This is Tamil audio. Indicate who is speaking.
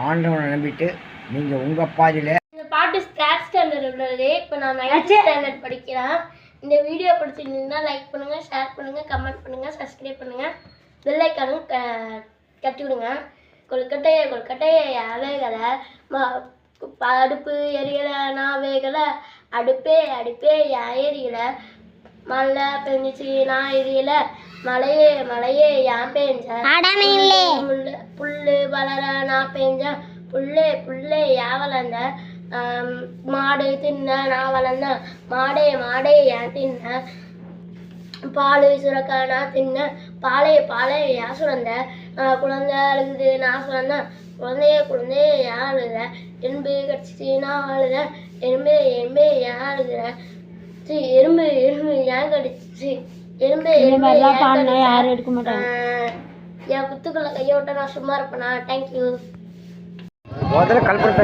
Speaker 1: ஆண்டவனை நம்பிட்டு நீங்கள் உங்கள் பாதியில்.
Speaker 2: இந்த பாட்டு ஸ்டார்ட் ஸ்டாண்டர்ட் உள்ளது. இப்போ நான் 9th ஸ்டாண்டர்ட் படிக்கிறேன். இந்த வீடியோ பிடிச்சிருந்தீங்கன்னா லைக் பண்ணுங்கள், ஷேர் பண்ணுங்கள், கமெண்ட் பண்ணுங்கள், சப்ஸ்கிரைப் பண்ணுங்கள், பெல் ஐக்கானும் தட்டி விடுங்க. கொல்கட்டையை வேகலை, அடுப்பு எரியலை, நான் வேகலை, அடுப்பே எரியலை, மழை பெஞ்சிச்சு நான் எரியலை, மழையே ஏன் பெஞ்சேன், புல்லு வளர நான் பெஞ்சேன், புல்லே ஏன் வளர்ந்த, மாடு தின்ன நான் வளர்ந்தேன், மாடே ஏன் தின்ன, பால் சுரக்க நான் தின்ன, பாலே ஏன் சுரந்த, குழந்தை அழுகுது நான் சுரந்தேன், குழந்தைய ஏன் அழுத, எறும்பு கடிச்சிச்சு நான் அழுத, எறும்பே ஏன் அழுகுற, எறும்பு ஏன் கடிச்சிச்சு, எறும்பு யாரும் எடுக்க மாட்டாங்க. என் குத்துக்குள்ள கையை விட்ட நான் சும்மா இருப்பேனா? தேங்க்யூ.
Speaker 1: முதல்ல கல்பனை